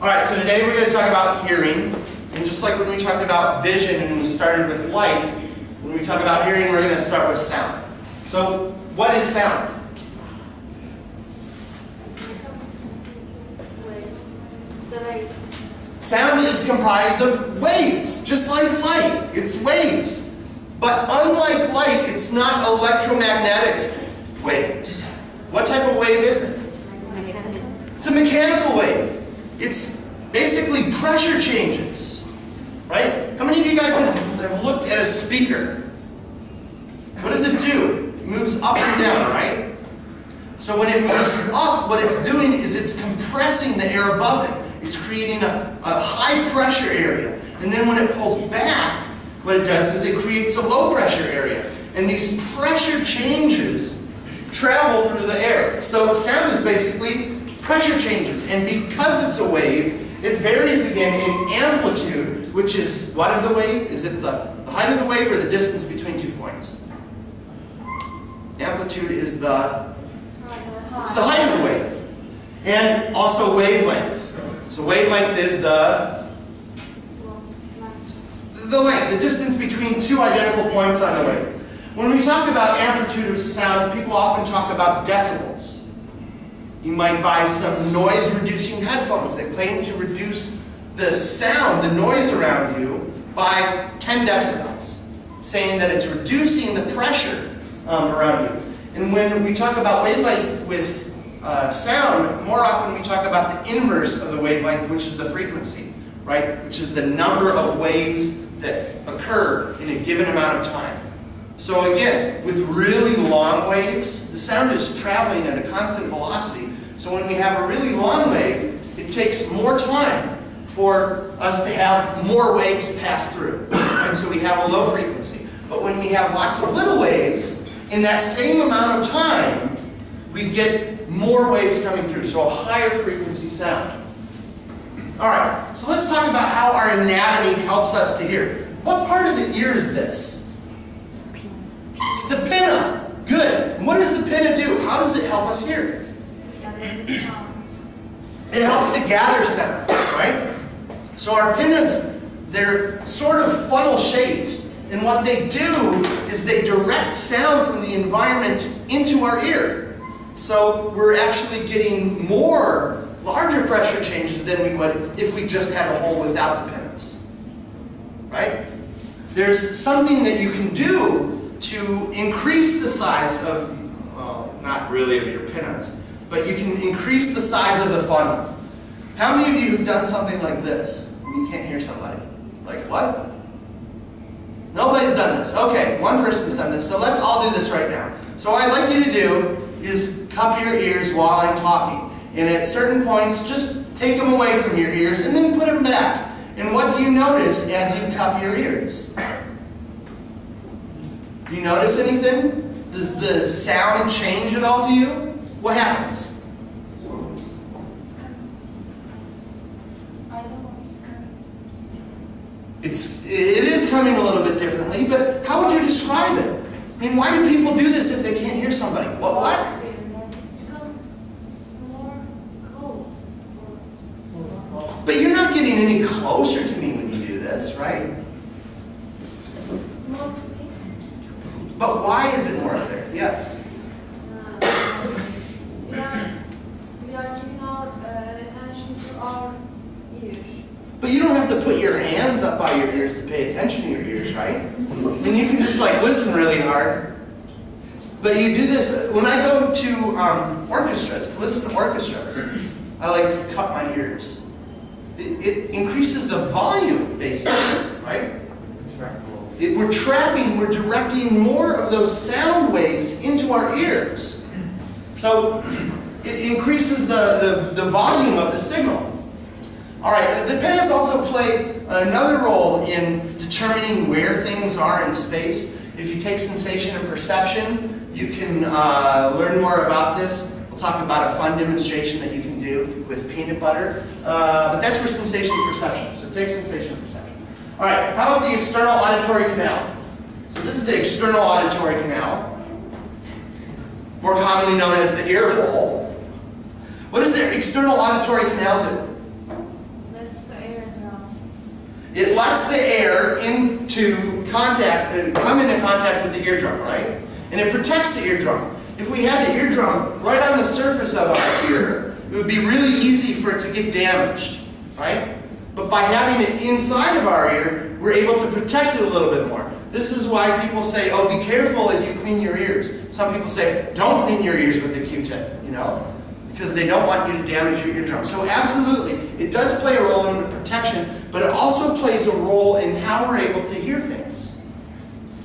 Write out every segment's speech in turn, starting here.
Alright, so today we're going to talk about hearing. And just like when we talked about vision and we started with light, when we talk about hearing, we're going to start with sound. So, what is sound? Sound is comprised of waves, just like light. It's waves. But unlike light, it's not electromagnetic waves. What type of wave is it? It's a mechanical wave. It's basically pressure changes. Right? How many of you guys have looked at a speaker? What does it do? It moves up and down, right? So when it moves up, what it's doing is it's compressing the air above it. It's creating a high pressure area. And then when it pulls back, what it does is it creates a low pressure area. And these pressure changes travel through the air. So sound is basically pressure changes. And because it's a wave, it varies again in amplitude, which is what of the wave? Is it the height of the wave or the distance between 2 points? Amplitude is it's the height of the wave. And also wavelength. So wavelength is the length, the distance between two identical points on the wave. When we talk about amplitude of sound, people often talk about decibels. You might buy some noise-reducing headphones. They claim to reduce the sound, the noise around you, by 10 decibels, saying that it's reducing the pressure around you. And when we talk about wavelength with sound, more often we talk about the inverse of the wavelength, which is the frequency, right? Which is the number of waves that occur in a given amount of time. So again, with really long waves, the sound is traveling at a constant velocity. So when we have a really long wave, it takes more time for us to have more waves pass through. And so we have a low frequency. But when we have lots of little waves, in that same amount of time, we get more waves coming through. So a higher frequency sound. Alright, so let's talk about how our anatomy helps us to hear. What part of the ear is this? It's the pinna. Good. And what does the pinna do? How does it help us hear? It helps to gather sound, right? So our pinnas, they're sort of funnel shaped. And what they do is they direct sound from the environment into our ear. So we're actually getting larger pressure changes than we would if we just had a hole without the pinnas. Right? There's something that you can do to increase the size of, well, not really of your pinnas, but you can increase the size of the funnel. How many of you have done something like this when you can't hear somebody? Like what? Nobody's done this. Okay, one person's done this, so let's all do this right now. So what I'd like you to do is cup your ears while I'm talking. And at certain points, just take them away from your ears and then put them back. And what do you notice as you cup your ears? Do you notice anything? Does the sound change at all to you? What happens? It is coming a little bit differently, but how would you describe it? I mean, why do people do this if they can't hear somebody? What? But you're not getting any closer to me when you do this, right? But why is it more clear? Yes? We are giving our attention to our ears. But you don't have to put your hands up by your ears to pay attention to your ears, right? I mean, you can just like listen really hard. But you do this, when I go to orchestras, to listen to orchestras, I like to cup my ears. It increases the volume, basically, right? We're directing more of those sound waves into our ears. So it increases the volume of the signal. Alright, the pinnas also play another role in determining where things are in space. If you take sensation and perception, you can learn more about this. We'll talk about a fun demonstration that you can do with peanut butter. But that's for sensation and perception. So take sensation and perception. Alright, how about the external auditory canal? So this is the external auditory canal, more commonly known as the ear hole. What does the external auditory canal do? it lets the air into contact, come into contact with the eardrum, right? And it protects the eardrum. If we had the eardrum right on the surface of our ear, it would be really easy for it to get damaged, right? But by having it inside of our ear, we're able to protect it a little bit more. This is why people say, oh, be careful if you clean your ears. Some people say, don't clean your ears with a Q-tip, you know, because they don't want you to damage your eardrum. So absolutely, it does play a role in the protection, but it also plays a role in how we're able to hear things.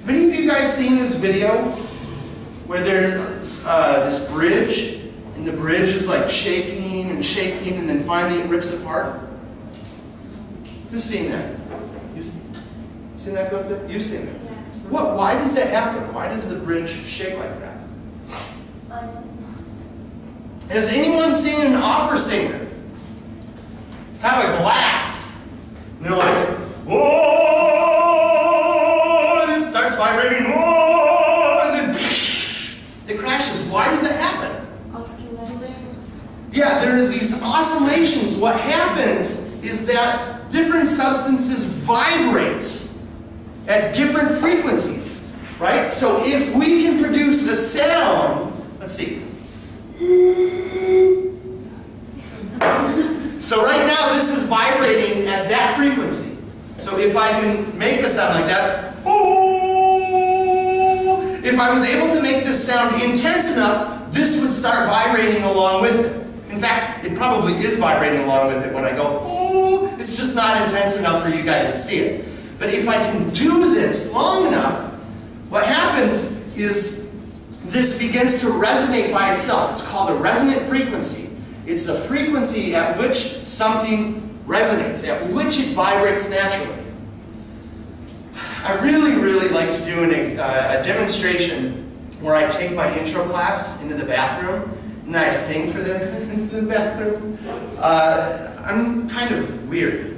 Have any of you guys seen this video where there's this bridge, and the bridge is like shaking and shaking, and then finally it rips apart? Who's seen that? You've seen that, Costa? You've seen that. What? Why does that happen? Why does the bridge shake like that? Has anyone seen an opera singer have a glass? And they're like, oh, and it starts vibrating, oh, and then it crashes. Why does that happen? Yeah, there are these oscillations. What happens is that different substances vibrate at different frequencies, right? So if we can produce a sound, let's see. So right now this is vibrating at that frequency. So if I can make a sound like that, if I was able to make this sound intense enough, this would start vibrating along with it. In fact, it probably is vibrating along with it when I go, oh, it's just not intense enough for you guys to see it. But if I can do this long enough, what happens is this begins to resonate by itself. It's called a resonant frequency. It's the frequency at which something resonates, at which it vibrates naturally. I really, really like to do a demonstration where I take my intro class into the bathroom and I sing for them in the bathroom. I'm kind of weird.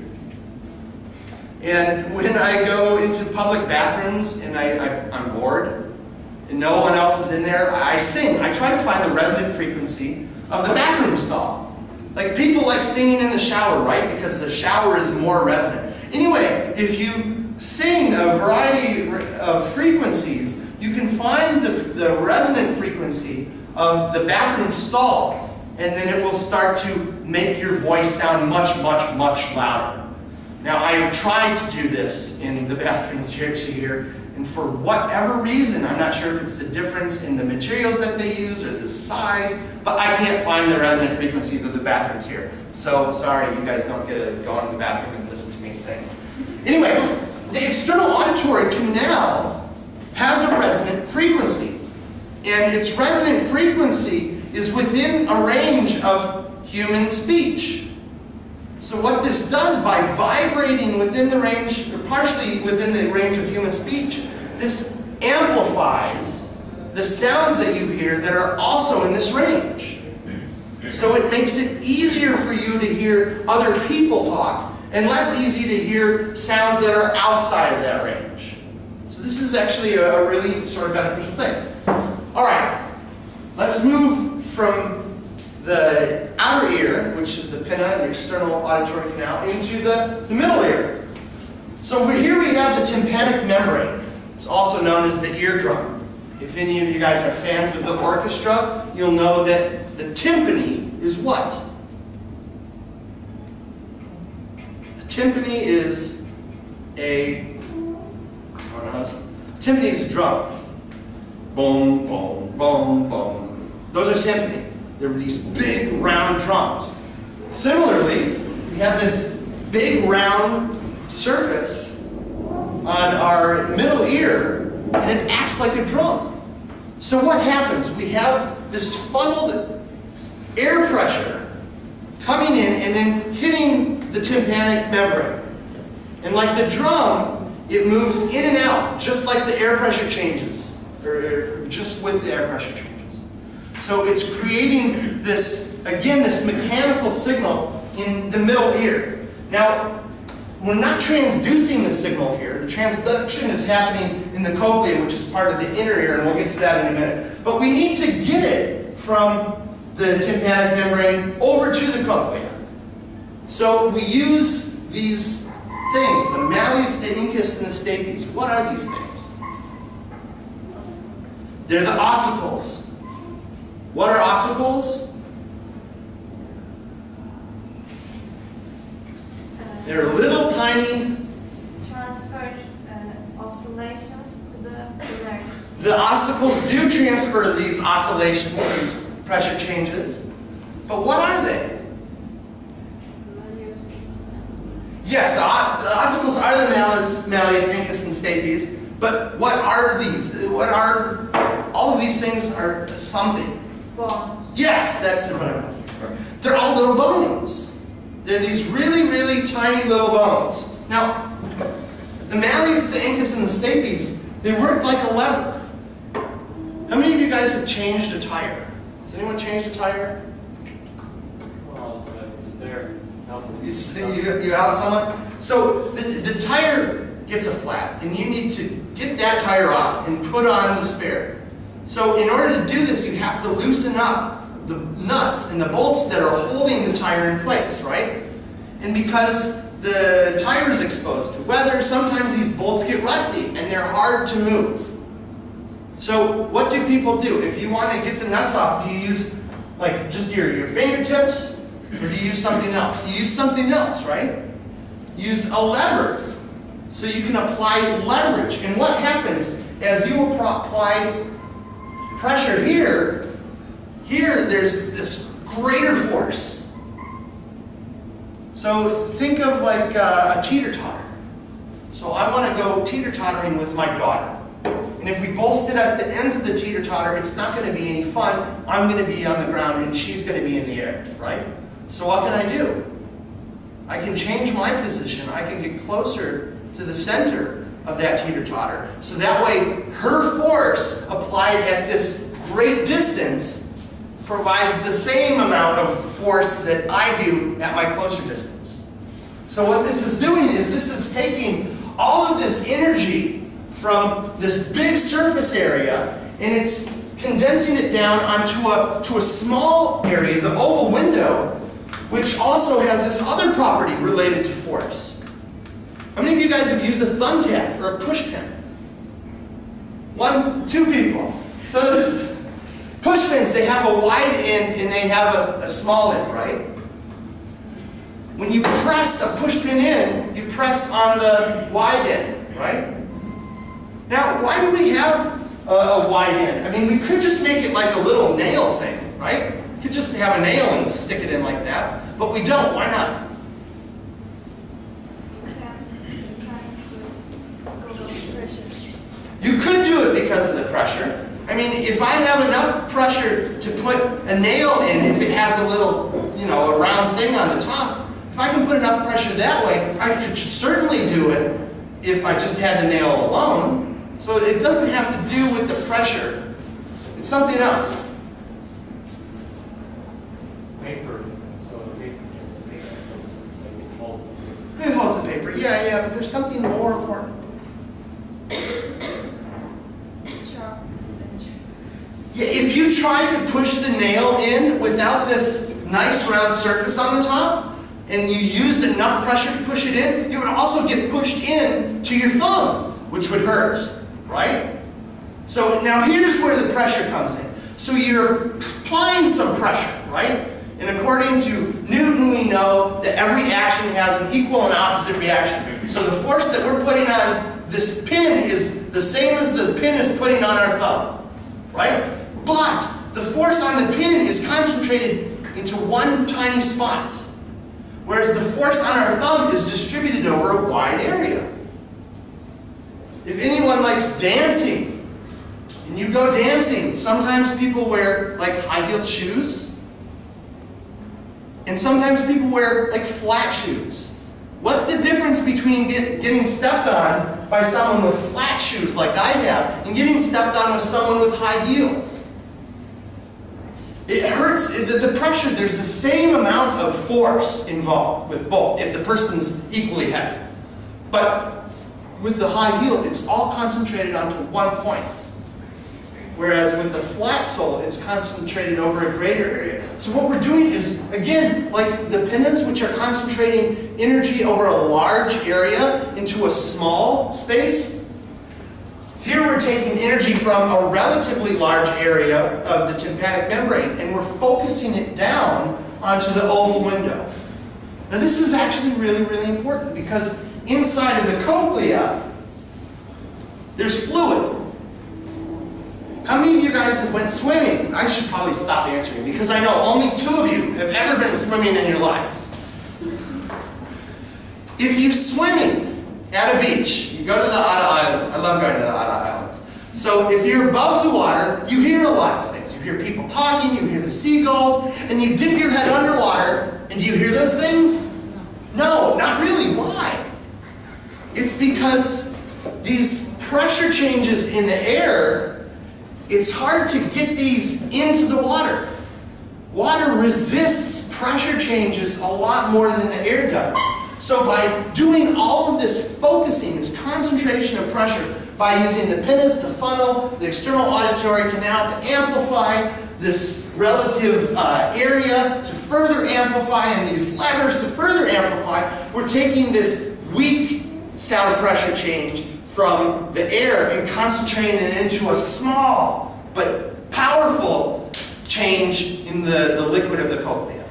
And when I go into public bathrooms and I'm bored and no one else is in there, I sing. I try to find the resonant frequency of the bathroom stall. Like people like singing in the shower, right? Because the shower is more resonant. Anyway, if you sing a variety of frequencies, you can find the resonant frequency of the bathroom stall, and then it will start to make your voice sound much, much, much louder. Now, I've tried to do this in the bathrooms here, and for whatever reason, I'm not sure if it's the difference in the materials that they use or the size, but I can't find the resonant frequencies of the bathrooms here. So, sorry, you guys don't get to go in the bathroom and listen to me sing. Anyway, the external auditory canal has a resonant frequency, and its resonant frequency is within a range of human speech. So what this does, by vibrating within the range, or partially within the range of human speech, this amplifies the sounds that you hear that are also in this range. So it makes it easier for you to hear other people talk, and less easy to hear sounds that are outside of that range. So this is actually a really sort of beneficial thing. All right, let's move from the outer ear, which is the pinna, the external auditory canal, into the middle ear. So here we have the tympanic membrane. It's also known as the eardrum. If any of you guys are fans of the orchestra, you'll know that the timpani is what? The timpani is a drum. Boom, boom, boom, boom. Those are timpani. They're these big round drums. Similarly, we have this big round surface on our middle ear, and it acts like a drum. So what happens? We have this funneled air pressure coming in and then hitting the tympanic membrane. And like the drum, it moves in and out, just like the air pressure changes, or just with the air pressure changes. So it's creating this, again, this mechanical signal in the middle ear. Now, we're not transducing the signal here. The transduction is happening in the cochlea, which is part of the inner ear, and we'll get to that in a minute. But we need to get it from the tympanic membrane over to the cochlea. So we use these things, the malleus, the incus, and the stapes. What are these things? They're the ossicles. What are ossicles? They're little tiny... Transfer oscillations to the nerve. The ossicles do transfer these oscillations, these pressure changes. But what are they? Yes, the ossicles are the malleus, incus, and stapes. But what are these? All of these things are something. Bone. Yes, that's the one I'm looking for. They're all little bones. They're these really, really tiny little bones. Now, the malleus, the incus, and the stapes, they work like a lever. How many of you guys have changed a tire? Has anyone changed a tire? Well, it's there. You have someone? So the tire gets a flat, and you need to get that tire off and put on the spare. So in order to do this, you have to loosen up the nuts and the bolts that are holding the tire in place, right? And because the tire is exposed to weather, sometimes these bolts get rusty and they're hard to move. So what do people do? If you want to get the nuts off, do you use like just your fingertips, or do you use something else? You use something else, right? Use a lever so you can apply leverage. And what happens as you apply pressure here, there's this greater force. So think of like a teeter-totter. So I want to go teeter-tottering with my daughter. And if we both sit at the ends of the teeter-totter, it's not going to be any fun. I'm going to be on the ground and she's going to be in the air, right? So what can I do? I can change my position. I can get closer to the center of that teeter-totter. So that way, her force applied at this great distance provides the same amount of force that I do at my closer distance. So what this is doing is this is taking all of this energy from this big surface area and it's condensing it down onto a small area, the oval window, which also has this other property related to force. How many of you guys have used a thumbtack or a push pin? One, two people. So push pins, they have a wide end and they have a small end, right? When you press a push pin in, you press on the wide end, right? Now, why do we have a wide end? I mean, we could just make it like a little nail thing, right? We could just have a nail and stick it in like that, but we don't. Why not? You could do it because of the pressure. I mean, if I have enough pressure to put a nail in, if it has a little, a round thing on the top, if I can put enough pressure that way, I could certainly do it if I just had the nail alone. So it doesn't have to do with the pressure. It's something else. Paper, so the paper can stay there, so it holds the paper. It holds the paper, yeah, but there's something more important. Yeah, if you tried to push the nail in without this nice round surface on the top, and you used enough pressure to push it in, it would also get pushed in to your thumb, which would hurt, right? So now here's where the pressure comes in. So you're applying some pressure, right? And according to Newton, we know that every action has an equal and opposite reaction. So the force that we're putting on this pin is the same as the pin is putting on our thumb, right? But the force on the pin is concentrated into one tiny spot, whereas the force on our thumb is distributed over a wide area. If anyone likes dancing, and you go dancing, sometimes people wear like high-heeled shoes, and sometimes people wear like flat shoes. What's the difference between getting stepped on by someone with flat shoes like I have and getting stepped on with someone with high heels? It hurts, the pressure, there's the same amount of force involved with both, if the person's equally heavy. But with the high heel, it's all concentrated onto one point. Whereas with the flat sole, it's concentrated over a greater area. So what we're doing is, again, like the pinnas, which are concentrating energy over a large area into a small space. Here we're taking energy from a relatively large area of the tympanic membrane, and we're focusing it down onto the oval window. Now this is actually really, really important because inside of the cochlea, there's fluid. How many of you guys have went swimming? I should probably stop answering because I know only 2 of you have ever been swimming in your lives. If you're swimming at a beach, you go to the Outer Islands. I love going to the Outer Islands. So if you're above the water, you hear a lot of things. You hear people talking, you hear the seagulls, and you dip your head underwater, and do you hear those things? No, not really. Why? It's because these pressure changes in the air, it's hard to get these into the water. Water resists pressure changes a lot more than the air does. So by doing all of this focusing, this concentration of pressure, by using the pinnas to funnel the external auditory canal to amplify this relative area, to further amplify, and these levers to further amplify, we're taking this weak sound pressure change from the air and concentrating it into a small but powerful change in the liquid of the cochlea.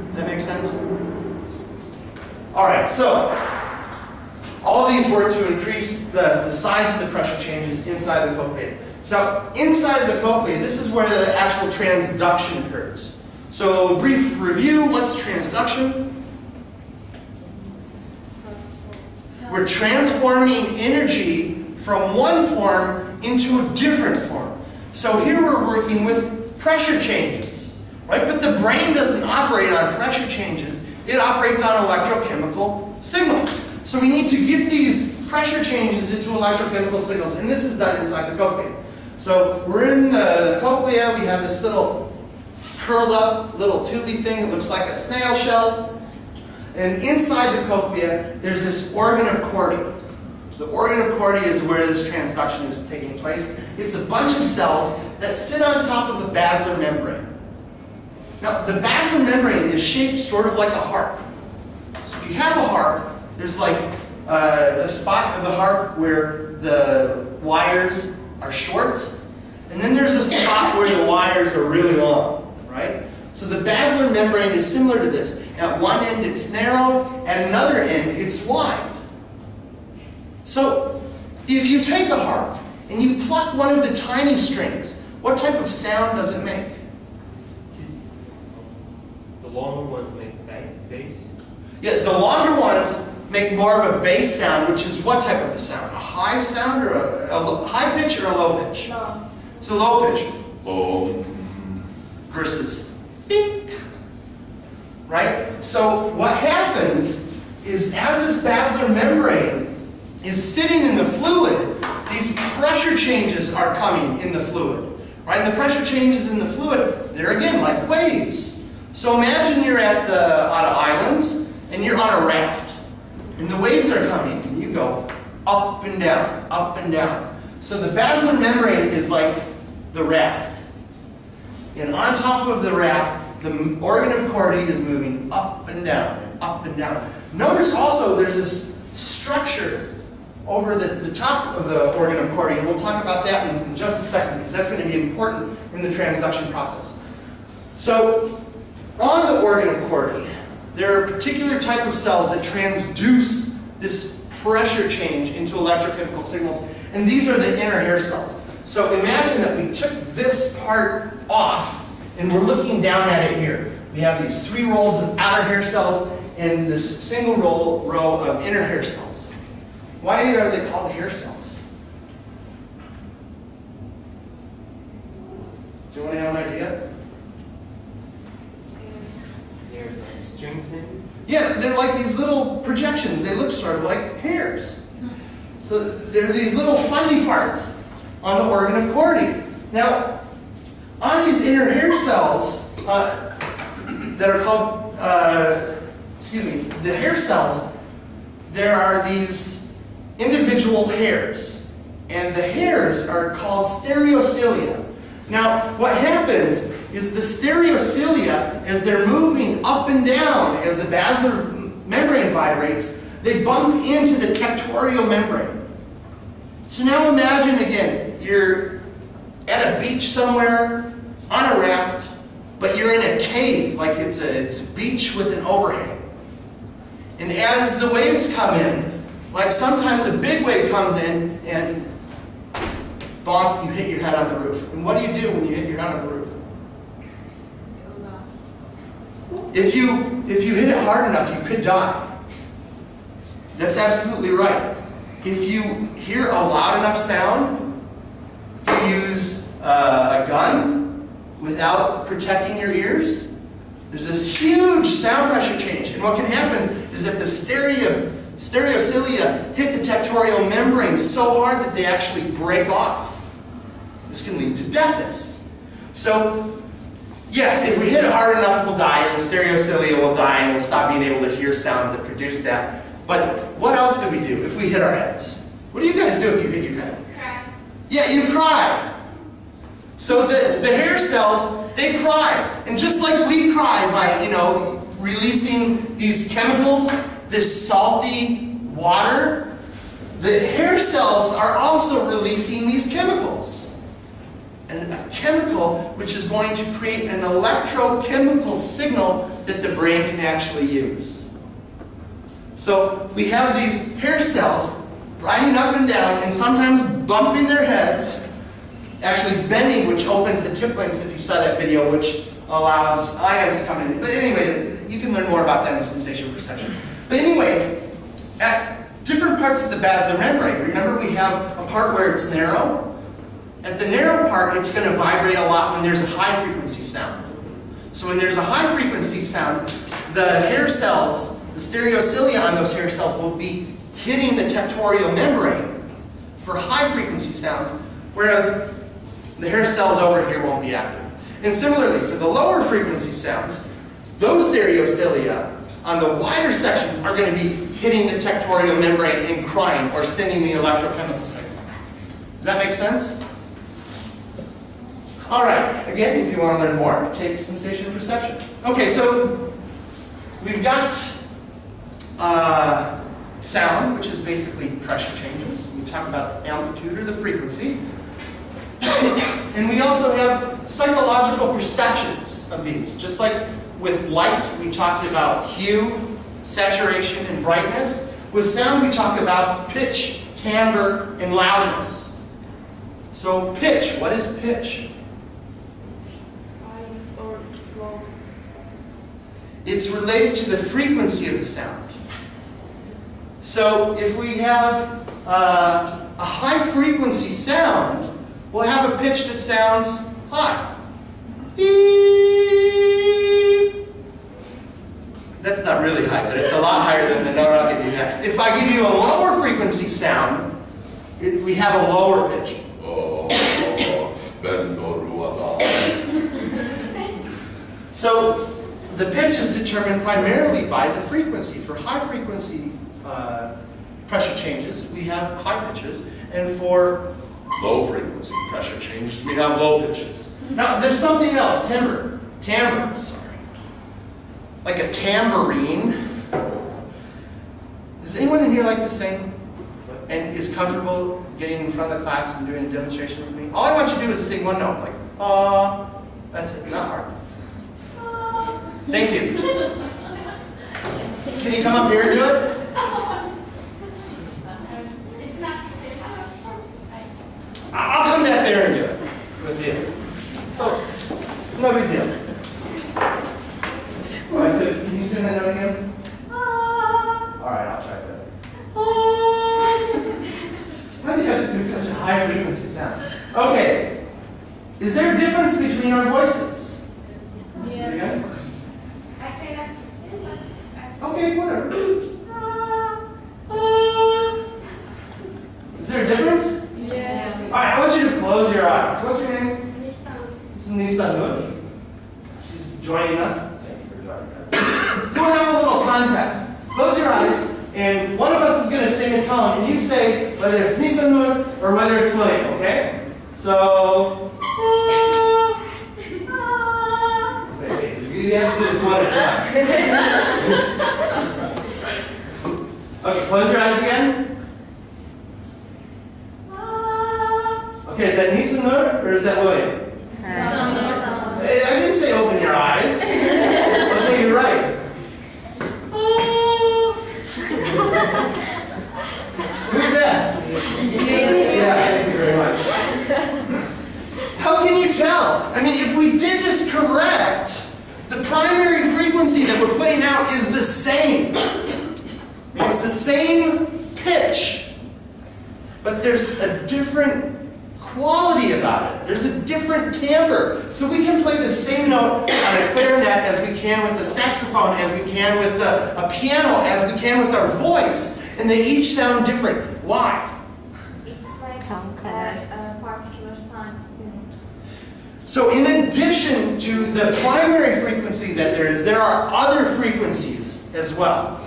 Does that make sense? All right, so all of these work to increase the size of the pressure changes inside the cochlea. So inside of the cochlea, this is where the actual transduction occurs. So brief review, what's transduction? We're transforming energy from one form into a different form. So here we're working with pressure changes, right? But the brain doesn't operate on pressure changes. It operates on electrochemical signals. So we need to get these pressure changes into electrochemical signals, and this is done inside the cochlea. So we're in the cochlea, we have this little curled up little tubey thing that looks like a snail shell. And inside the cochlea, there's this organ of Corti. The organ of Corti is where this transduction is taking place. It's a bunch of cells that sit on top of the basilar membrane. Now, the basilar membrane is shaped sort of like a harp. So if you have a harp, there's like a spot of the harp where the wires are short, and then there's a spot where the wires are really long, right? So the basilar membrane is similar to this. At one end it's narrow, at another end it's wide. So if you take a harp and you pluck one of the tiny strings, what type of sound does it make? The longer ones make bass? Yeah, the longer ones make more of a bass sound, which is what type of a sound? A high sound or a high pitch or a low pitch? No. It's a low pitch. Oh. Versus beep. Right? So what happens is as this basilar membrane is sitting in the fluid, these pressure changes are coming in the fluid. Right? And the pressure changes in the fluid, they're again like waves. So imagine you're at the Outer Islands and you're on a raft. And the waves are coming and you go up and down, up and down. So the basilar membrane is like the raft. And on top of the raft, the organ of Corti is moving up and down and up and down. Notice also there's this structure over the top of the organ of Corti, and we'll talk about that in just a second because that's going to be important in the transduction process. So on the organ of Corti, there are a particular type of cells that transduce this pressure change into electrochemical signals, and these are the inner hair cells. So imagine that we took this part off and we're looking down at it here. We have these 3 rows of outer hair cells and this single row of inner hair cells. Why are they called hair cells? Do you want to have an idea? They're like strings maybe? Yeah, they're like these little projections. They look sort of like hairs. So they're these little fuzzy parts on the organ of Corti. Now, on these inner hair cells that are called, the hair cells, there are these individual hairs. And the hairs are called stereocilia. Now, what happens is the stereocilia, as they're moving up and down as the basilar membrane vibrates, they bump into the tectorial membrane. So now imagine again, you're at a beach somewhere on a raft, but you're in a cave, like it's a beach with an overhang. And as the waves come in, like sometimes a big wave comes in and bonk, you hit your head on the roof. And what do you do when you hit your head on the roof? If you hit it hard enough, you could die. That's absolutely right. If you hear a loud enough sound, if you use a gun without protecting your ears, there's this huge sound pressure change. And what can happen is that the stereocilia hit the tectorial membrane so hard that they actually break off. This can lead to deafness. So, yes, if we hit it hard enough, we'll die, and the stereocilia will die, and we'll stop being able to hear sounds that produce that. But what else do we do if we hit our heads? What do you guys do if you hit your head? Cry. Yeah, you cry. So the hair cells, they cry. And just like we cry by, releasing these chemicals, this salty water, the hair cells are also releasing these chemicals. And a chemical which is going to create an electrochemical signal that the brain can actually use. So we have these hair cells riding up and down and sometimes bumping their heads, actually bending, which opens the tip links, if you saw that video, which allows eyes to come in. But anyway, you can learn more about that in sensation perception. But anyway, at different parts of the basilar membrane, remember we have a part where it's narrow? At the narrow part, it's going to vibrate a lot when there's a high frequency sound. So when there's a high frequency sound, the hair cells, the stereocilia on those hair cells will be hitting the tectorial membrane for high frequency sounds, whereas the hair cells over here won't be active. And similarly, for the lower frequency sounds, those stereocilia on the wider sections are going to be hitting the tectorial membrane and crying or sending the electrochemical signal. Does that make sense? All right, again, if you want to learn more, take sensation perception. Okay, so we've got sound, which is basically pressure changes. We talk about the amplitude or the frequency. And we also have psychological perceptions of these. Just like with light, we talked about hue, saturation, and brightness. With sound, we talk about pitch, timbre, and loudness. So pitch, what is pitch? Highs or lows. It's related to the frequency of the sound. So if we have a high frequency sound, we'll have a pitch that sounds high. Beep. That's not really high, but it's a lot higher than the note I'll give you next. If I give you a lower frequency sound, we have a lower pitch. So the pitch is determined primarily by the frequency. For high frequency pressure changes, we have high pitches, and for low frequency pressure changes, we have low pitches. Now, there's something else, timbre, sorry. Like a tambourine. Does anyone in here like to sing and is comfortable getting in front of the class and doing a demonstration with me? All I want you to do is sing one note, like, that's it, not hard. Thank you. Can you come up here and do it? It's not the same. I'll come back there and do it with you. So, no big deal. All right, so can you sing that note again? All right, I'll try that. Why do you have to do such a high frequency sound? Okay, is there a difference between our voices? Yes. I cannot sing, but Okay, whatever. Is there a difference? yes. All right, I want you to close your eyes. What's your name? This is Nisan Wood. She's joining us. Thank you for joining us. So we'll have a little contest. Close your eyes, and one of us is going to sing a tone, and you say whether it's Nisan Wood or whether it's William, okay? So... We have to do this one at a time. Okay, close your eyes again. Okay, is that Nisanur or is that William? I didn't say open your eyes. Okay, you're right. Who's that? Yeah, thank you very much. How can you tell? I mean, if we did this correct, the primary frequency that we're putting out is the same. It's the same pitch, but there's a different quality about it. There's a different timbre. So we can play the same note on a clarinet as we can with the saxophone, as we can with a piano, as we can with our voice. And they each sound different. Why? It's like particular sounds. So in addition to the primary frequency that there are other frequencies as well.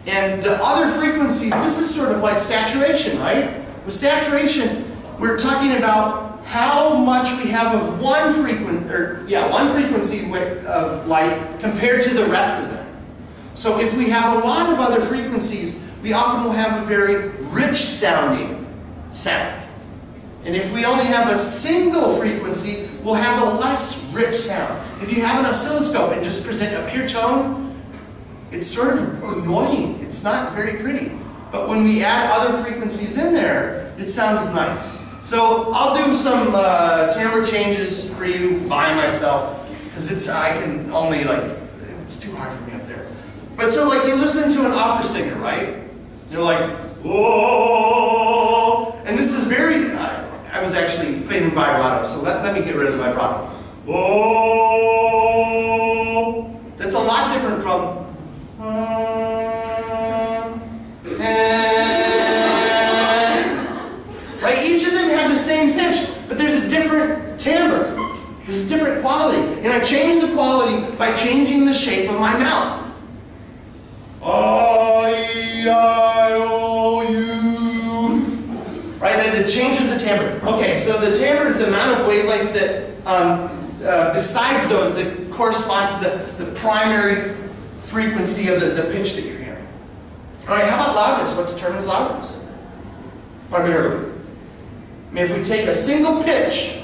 And the other frequencies, this is sort of like saturation, right? With saturation, we're talking about how much we have of one frequency of light compared to the rest of them. So if we have a lot of other frequencies, we often will have a very rich sounding sound. And if we only have a single frequency, we'll have a less rich sound. If you have an oscilloscope and just present a pure tone, it's sort of annoying. It's not very pretty. But when we add other frequencies in there, it sounds nice. So I'll do some timbre changes for you by myself, because I can only it's too hard for me up there. But so you listen to an opera singer, right? They're like, oh, and this is very, I was actually putting in vibrato, so let me get rid of the vibrato. Oh, that's a lot different from, right? Each of them have the same pitch, but there's a different timbre. There's a different quality. And I change the quality by changing the shape of my mouth. I-I-O-U. Right? And it changes the timbre. Okay, so the timbre is the amount of wavelengths that, besides those that correspond to the primary frequency of the pitch that you're hearing. All right, how about loudness? What determines loudness? Primarily. I mean, if we take a single pitch,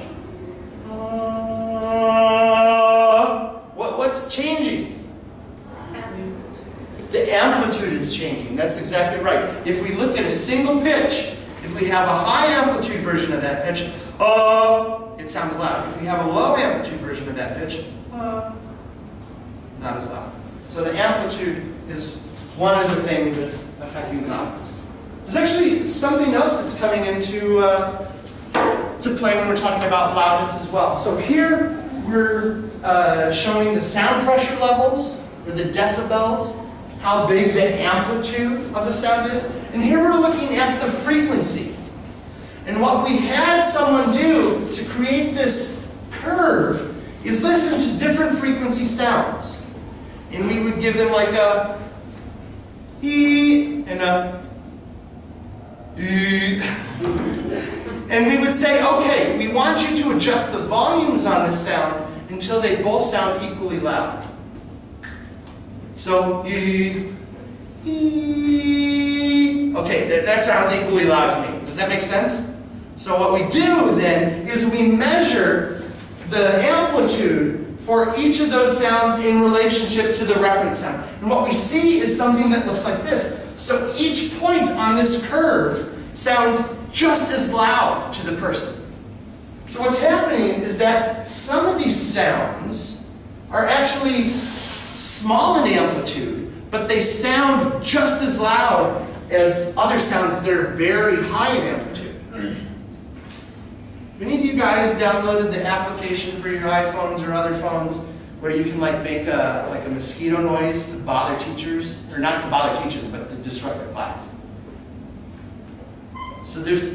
what's changing? The amplitude is changing. That's exactly right. If we look at a single pitch, if we have a high amplitude version of that pitch, it sounds loud. If we have a low amplitude version of that pitch, not as loud. So the amplitude is one of the things that's affecting the loudness. There's actually something else that's coming into to play when we're talking about loudness as well. So here we're showing the sound pressure levels, or the decibels, how big the amplitude of the sound is. And here we're looking at the frequency. And what we had someone do to create this curve is listen to different frequency sounds. And we would give them like a E and a E. And we would say, okay, we want you to adjust the volumes on this sound until they both sound equally loud. So, E, E. Okay, that sounds equally loud to me. Does that make sense? So what we do then is we measure the amplitude for each of those sounds in relationship to the reference sound. And what we see is something that looks like this. So each point on this curve sounds just as loud to the person. So what's happening is that some of these sounds are actually small in amplitude, but they sound just as loud as other sounds that are very high in amplitude. Many of you guys downloaded the application for your iPhones or other phones where you can make a mosquito noise to bother teachers, or not to bother teachers, but to disrupt the class. So there's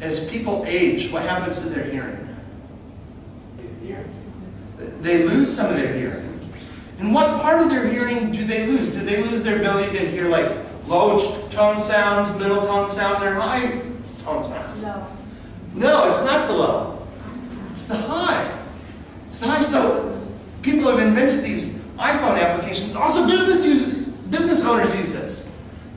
as people age, what happens to their hearing? They lose some of their hearing. And what part of their hearing do they lose? Do they lose their ability to hear low tone sounds, middle tone sounds, or high tone sounds? No. No, it's not the low. It's the high. It's the high. So people have invented these iPhone applications. Also business owners use this.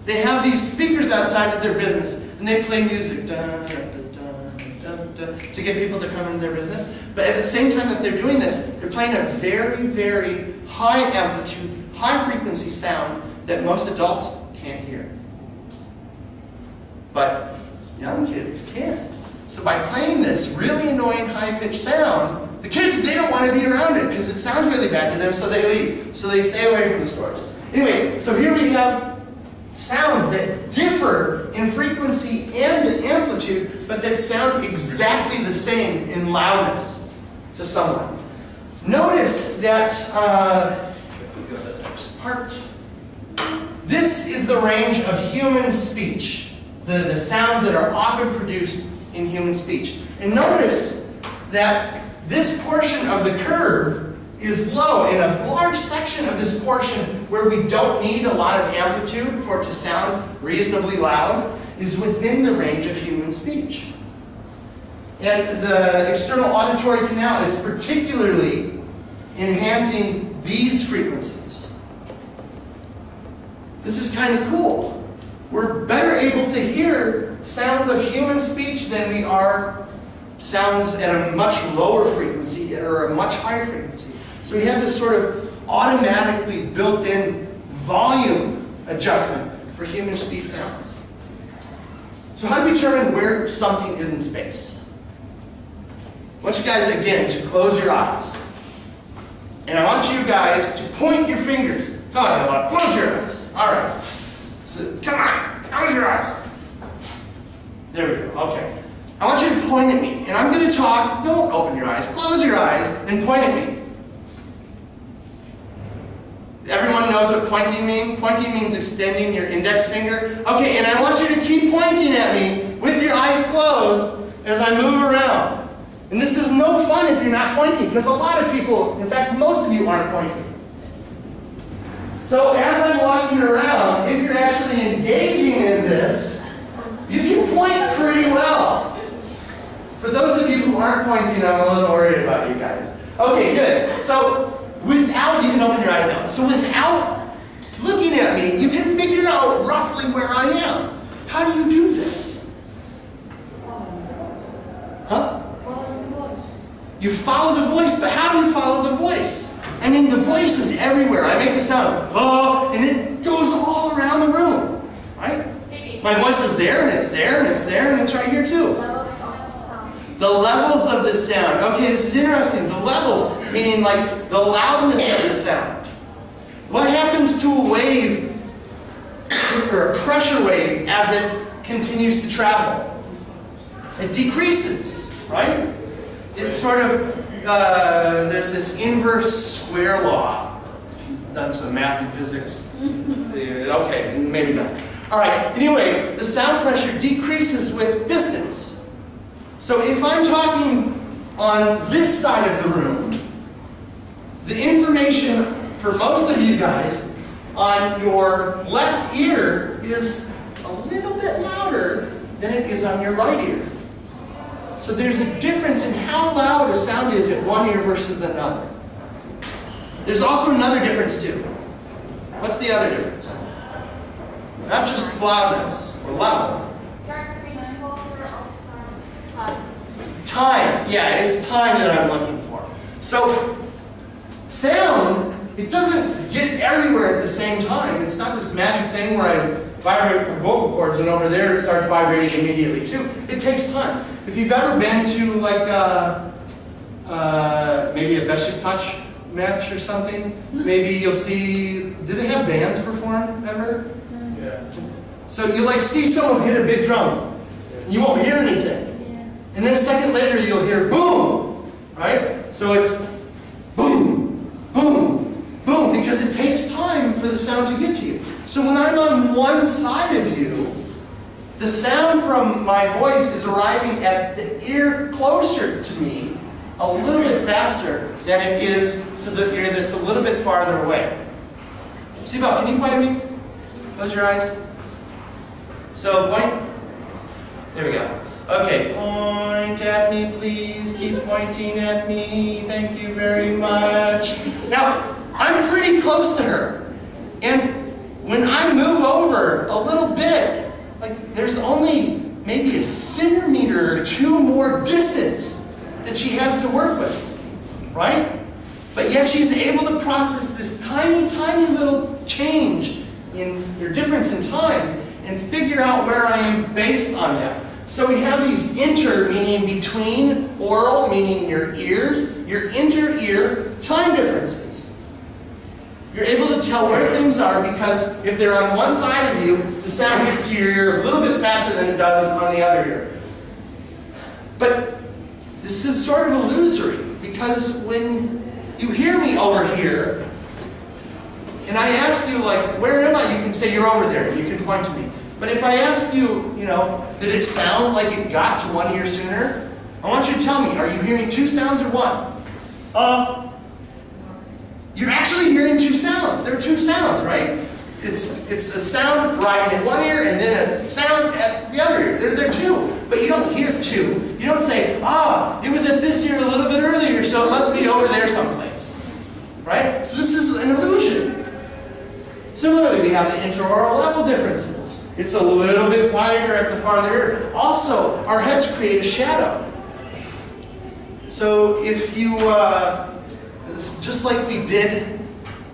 They have these speakers outside of their business and they play music dun, dun, dun, dun, dun, dun, to get people to come into their business. But at the same time that they're doing this, they're playing a very, very high amplitude, high frequency sound that most adults can't hear. But young kids can. So by playing this really annoying high-pitched sound, the kids, they don't want to be around it because it sounds really bad to them, so they leave. So they stay away from the stores. Anyway, so here we have sounds that differ in frequency and amplitude, but that sound exactly the same in loudness to someone. Notice that, we go to the next part. This is the range of human speech, the sounds that are often produced in human speech. And notice that this portion of the curve is low, and a large section of this portion where we don't need a lot of amplitude for it to sound reasonably loud is within the range of human speech. And the external auditory canal is particularly enhancing these frequencies. This is kind of cool. We're better able to hear sounds of human speech than we are sounds at a much lower frequency or a much higher frequency. So we have this sort of automatically built-in volume adjustment for human speech sounds. So how do we determine where something is in space? I want you guys again to close your eyes. And I want you guys to point your fingers. Come on, close your eyes. All right. So, come on, close your eyes. There we go, okay. I want you to point at me, and I'm going to talk. Don't open your eyes, close your eyes, and point at me. Everyone knows what pointing means? Pointing means extending your index finger. Okay, and I want you to keep pointing at me with your eyes closed as I move around. And this is no fun if you're not pointing, because a lot of people, in fact, most of you aren't pointing. So as I'm walking around, if you're actually engaging in this, you can point pretty well. For those of you who aren't pointing, I'm a little worried about you guys. Okay, good. So without, you can open your eyes now. So without looking at me, you can figure out roughly where I am. How do you do this? Huh? You follow the voice, but how do you follow the voice? I mean, the voice is everywhere. I make the sound, oh, and it goes all around the room, right? My voice is there, and it's there, and it's there, and it's right here too. The levels of the sound. Okay, this is interesting. The levels, meaning like the loudness of the sound. What happens to a wave, or a pressure wave, as it continues to travel? It decreases, right? It's sort of, there's this inverse square law. If you've done some math and physics. Okay, maybe not. All right, anyway, the sound pressure decreases with distance. So if I'm talking on this side of the room, the information for most of you guys on your left ear is a little bit louder than it is on your right ear. So there's a difference in how loud a sound is at one ear versus another. There's also another difference too. What's the other difference? Not just loudness or level. Time. Yeah, it's time that I'm looking for. So sound, it doesn't get everywhere at the same time. It's not this magic thing where I vibrate my vocal cords and over there it starts vibrating immediately too. It takes time. If you've ever been to like maybe a Besiktas match or something, maybe you'll see, do they have bands perform ever? Yeah. So you like see someone hit a big drum, you won't hear anything. Yeah. And then a second later you'll hear boom, right? So it's boom, boom, boom, because it takes time for the sound to get to you. So when I'm on one side of you, the sound from my voice is arriving at the ear closer to me a little bit faster than it is to the ear that's a little bit farther away. Sibel, can you point at me? Close your eyes. So point. There we go. Okay, point at me, please. Keep pointing at me. Thank you very much. Now, I'm pretty close to her. And when I move over a little bit, like there's only maybe a centimeter or two more distance that she has to work with, right? But yet she's able to process this tiny, tiny little change in your difference in time and figure out where I am based on that. So we have these inter, meaning between, oral, meaning your ears, your inter-ear time differences. You're able to tell where things are because if they're on one side of you, the sound gets to your ear a little bit faster than it does on the other ear. But this is sort of illusory because when you hear me over here, and I ask you, like, where am I? You can say you're over there. You can point to me. But if I ask you, you know, did it sound like it got to one ear sooner? I want you to tell me, are you hearing two sounds or one? You're actually hearing two sounds. There are two sounds, right? It's a sound arriving at one ear and then a sound at the other ear. They're two, but you don't hear two. You don't say, it was at this ear a little bit earlier, so it must be over there someplace. Right? So this is an illusion. Similarly, we have the intraoral level differences. It's a little bit quieter at the farther ear. Also, our heads create a shadow. So if you, just like we did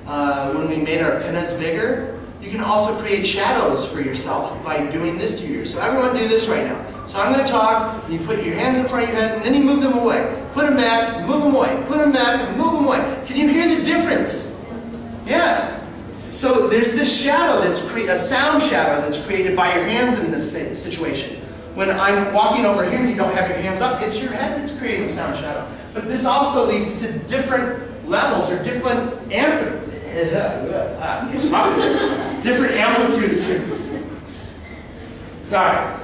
when we made our pinnas bigger, you can also create shadows for yourself by doing this to your ears. So everyone do this right now. So I'm going to talk, and you put your hands in front of your head, and then you move them away. Put them back, move them away. Put them back, and move them away. Can you hear the difference? Yeah. So there's this shadow that's a sound shadow that's created by your hands in this situation. When I'm walking over here and you don't have your hands up, it's your head that's creating a sound shadow. But this also leads to different levels or different different amplitudes. Alright.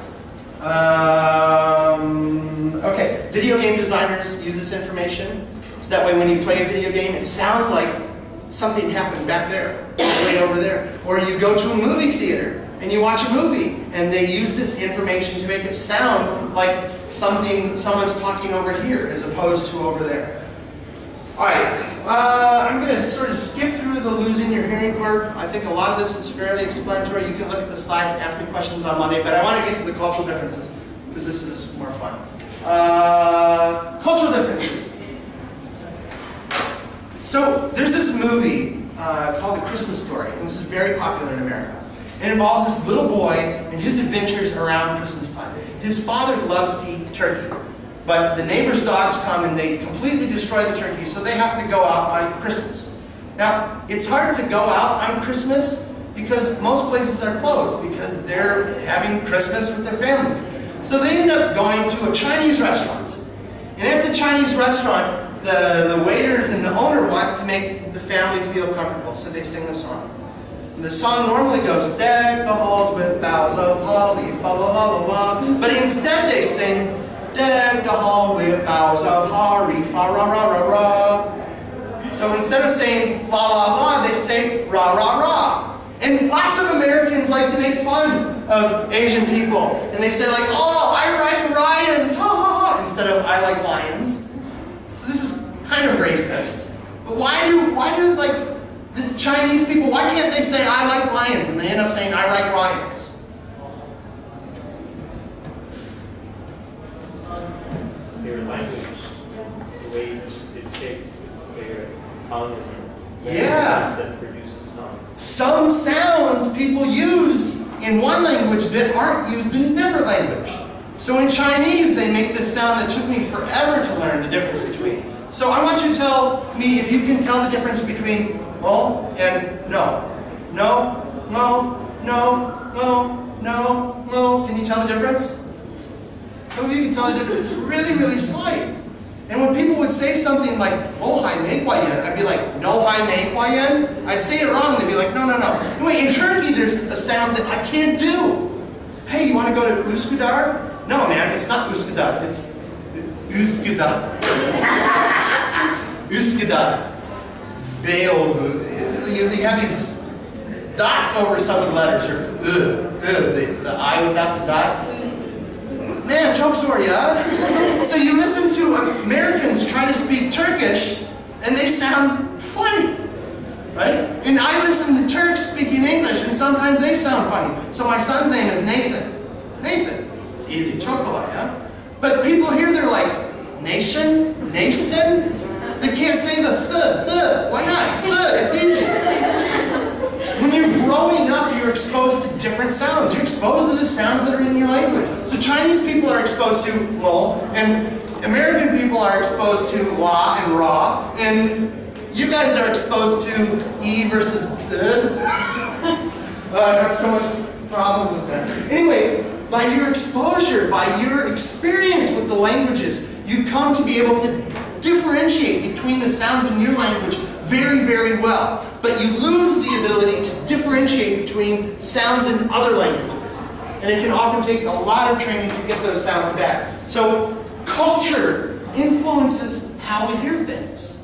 Okay, video game designers use this information. So that way when you play a video game, it sounds like something happened back there, way over there. Or you go to a movie theater and you watch a movie and they use this information to make it sound like someone's talking over here as opposed to over there. Alright, I'm going to sort of skip through the losing your hearing part. I think a lot of this is fairly explanatory. You can look at the slides and ask me questions on Monday, but I want to get to the cultural differences because this is more fun. Cultural differences. So there's this movie called The Christmas Story, and this is very popular in America. It involves this little boy and his adventures around Christmas time. His father loves to eat turkey, but the neighbor's dogs come and they completely destroy the turkey, so they have to go out on Christmas. Now, it's hard to go out on Christmas because most places are closed because they're having Christmas with their families. So they end up going to a Chinese restaurant. And at the Chinese restaurant, the waiters and the owner want to make the family feel comfortable, so they sing the song. And the song normally goes, deck the halls with boughs of holly, fa la la la la. But instead they sing, deck the hall with boughs of holly, fa ra ra ra ra. So instead of saying la la la, they say ra ra ra. And lots of Americans like to make fun of Asian people. And they say like, oh, I like lions, ha ha ha, instead of I like lions. So this is kind of racist. But why do like the Chinese people, why can't they say I like lions and they end up saying I like lions? Their language, the way it shapes their tongue, yeah, that produces sound. Some sounds people use in one language that aren't used in a different language. So in Chinese, they make this sound that took me forever to learn the difference between. So I want you to tell me if you can tell the difference between oh and no. No, no, no, no, no, no. Can you tell the difference? Some of you can tell the difference. It's really, really slight. And when people would say something like, oh, hai mei kwa yen, I'd be like, no hai mei kwa yen? I'd say it wrong, and they'd be like, no, no, no. Anyway, in Turkey, there's a sound that I can't do. Hey, you want to go to Üsküdar? No, man, it's not Üsküdar. It's Üsküdar. Üsküdar. Beyoğlu. You have these dots over some of the letters, or the I without the dot. Man, çok zor ya. So you listen to Americans try to speak Turkish, and they sound funny, right? And I listen to Turks speaking English, and sometimes they sound funny. So my son's name is Nathan. Nathan. It's easy, çok kolay, yeah? But people here, they're like, nation? Nason? They can't say the th. Why not? Th, it's easy. When you're growing up, you're exposed to different sounds. You're exposed to the sounds that are in your language. So Chinese people are exposed to lo, and American people are exposed to la and ra, and you guys are exposed to e versus d. I have so much problems with that. Anyway, by your exposure, by your experience with the languages, you come to be able to differentiate between the sounds in your language very, very well. But you lose the ability to differentiate between sounds in other languages. And it can often take a lot of training to get those sounds back. So culture influences how we hear things.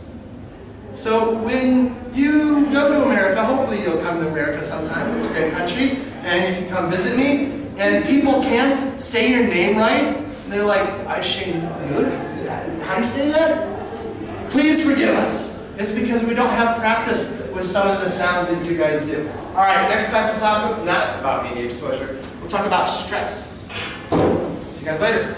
So when you go to America, hopefully you'll come to America sometime, it's a great country, and you can come visit me, and people can't say your name right, and they're like, Aishin, how do you say that? Please forgive us. It's because we don't have practice with some of the sounds that you guys do. All right, next class we'll talk not about media exposure. We'll talk about stress. See you guys later.